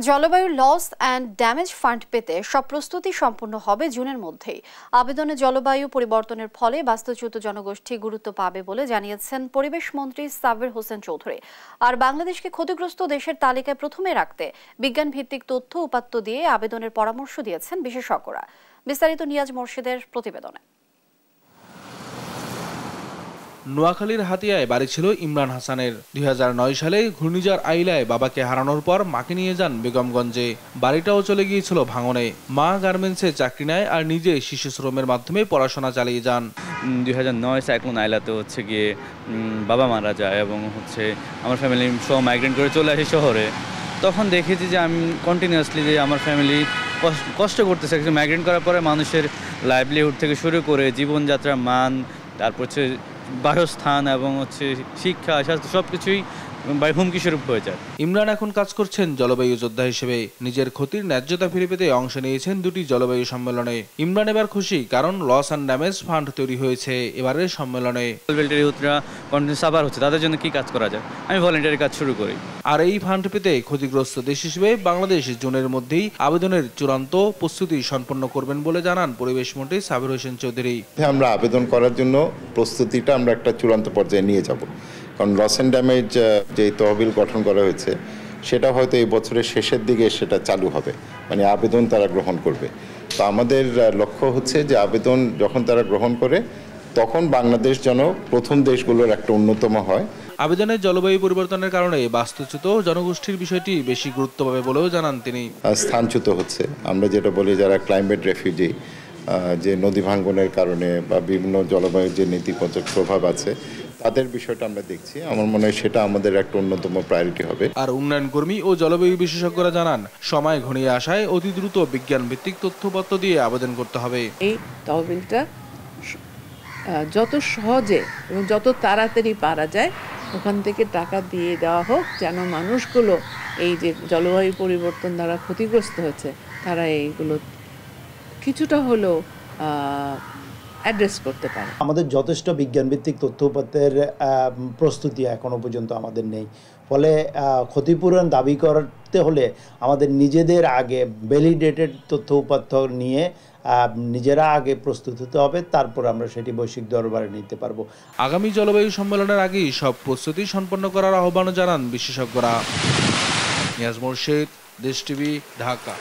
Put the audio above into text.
জলবায়ু loss and damage fund পেতে সব প্রস্তুতি সম্পূর্ণ হবে জুনের মধ্যেই। আবেদনে জলবায়ু পরিবর্তনের ফলে বাস্তুচ্যুত জনগোষ্ঠী গুরুত্ব পাবে বলে জানিয়েছেন পরিবেশ মন্ত্রী সাব্বির হোসেন চৌধুরী। আর বাংলাদেশকে ক্ষতিগ্রস্ত দেশের তালিকায় প্রথমে রাখতে বিজ্ঞান ভিত্তিক তথ্য উপাত্ত দিয়ে আবেদনের পরামর্শ দিয়েছেন বিশেষজ্ঞরা। বিস্তারিত নিয়াজ মোর্শেদের প্রতিবেদনে। নোয়াখালীর হাতিয়ায় বাড়ি ছিল ইমরান হাসানের। 2009 সালে ঘূর্ণিঝড় আইলায় বাবাকে হারানোর পর মাকে নিয়ে যান বেগমগঞ্জে। বাড়িটাও চলে গিয়েছিল ভাঙনে। মা গার্মেন্টসে চাকরি নেয় আর নিজে শিশু শ্রমের মাধ্যমে পড়াশোনা চালিয়ে যান। 2009 সাইক্লোন আইলাতে গিয়ে বাবা মারা যায় এবং আমার ফ্যামিলি সব মাইগ্রেন্ট করে চলে আসি শহরে। তখন দেখেছি যে আমি কন্টিনিউয়াসলি যে আমার ফ্যামিলি কষ্ট করতেছে। মাইগ্রেন্ট করার পরে মানুষের লাইভলিহুড থেকে শুরু করে জীবনযাত্রার মান, তারপর বাসস্থান এবং শিক্ষা, স্বাস্থ্য সবকিছুই হুমকি স্বরূপ হয়ে যায়। ইমরান এখন কাজ করছেন জলবায়ু যোদ্ধা হিসেবে। নিজের ক্ষতির ন্যায্যতা ফিরে পেতে অংশ নিয়েছেন দুটি জলবায়ু সম্মেলনে। ইমরান এবার খুশি, কারণ লস অ্যান্ড ড্যামেজ ফান্ড তৈরি হয়েছে এবারের সম্মেলনে। সাবার হচ্ছে, তাদের জন্য কি কাজ করা যায়, আমি ভলেন্টারি কাজ শুরু করি। আর এই ফান্ড পেতে ক্ষতিগ্রস্ত দেশ হিসেবে বাংলাদেশ জুনের মধ্যেই আবেদনের চূড়ান্ত প্রস্তুতি সম্পন্ন করবেন বলে জানান পরিবেশ মন্ত্রী সাব্বির হোসেন চৌধুরী। আমরা আবেদন করার জন্য প্রস্তুতিটা আমরা একটা চূড়ান্ত পর্যায়ে নিয়ে যাব, কারণ লস অ্যান্ড ড্যামেজ যে তহবিল গঠন করা হয়েছে সেটা হয়তো এই বছরের শেষের দিকে সেটা চালু হবে, মানে আবেদন তারা গ্রহণ করবে। তো আমাদের লক্ষ্য হচ্ছে যে আবেদন যখন তারা গ্রহণ করে তখন বাংলাদেশ যেন প্রথম দেশগুলোর একটা অন্যতম হয়। আবেদনের জলবায়ু পরিবর্তনের কারণে বাস্তুচ্যুত জনগোষ্ঠীর বিষয়টি বেশি গুরুত্ব পাবে বলেও জানান তিনি। স্থানচ্যুত হচ্ছে, আমরা যেটা বলি যারা ক্লাইমেট রেফিউজি, যে নদী ভাঙ্গনের কারণে বা বিভিন্ন জলবায়ুর যে নেতিবাচক প্রভাব আছে তাদের বিষয়টা আমরা দেখছি। আমার মনে হয় সেটা আমাদের একটা অন্যতম প্রায়োরিটি হবে। আর উন্নয়ন কর্মী ও জলবায়ু বিশেষজ্ঞরা জানান, সময় ঘনিয়ে আসায় অতি দ্রুত বিজ্ঞান ভিত্তিক তথ্যপত্র দিয়ে আবেদন করতে হবে। এই তহবিলটা যত সহজে এবং যত তাড়াতাড়ি পারা যায় ওখান থেকে টাকা দিয়ে দেওয়া হোক, যেন মানুষগুলো এই যে জলবায়ু পরিবর্তন দ্বারা ক্ষতিগ্রস্ত হচ্ছে তারা এইগুলো কিছুটা হলেও অ্যাড্রেস করতে পারে। আমাদের যথেষ্ট বিজ্ঞানভিত্তিক তথ্য উপাত্তের প্রস্তুতি এখনো পর্যন্ত আমাদের নেই। ফলে ক্ষতিপূরণ দাবি করতে হলে আমাদের নিজেদের আগে ভ্যালিডেটেড তথ্য উপাত্ত নিয়ে নিজেরা আগে প্রস্তুত হতে হবে, তারপর আমরা সেটি বৈশ্বিক দরবারে নিতে পারবো। আগামী জলবায়ু সম্মেলনের আগেই সব প্রস্তুতি সম্পন্ন করার আহ্বান জানান বিশেষজ্ঞরা। নিয়াজ মোর্শেদ, দেশ টিভি, ঢাকা।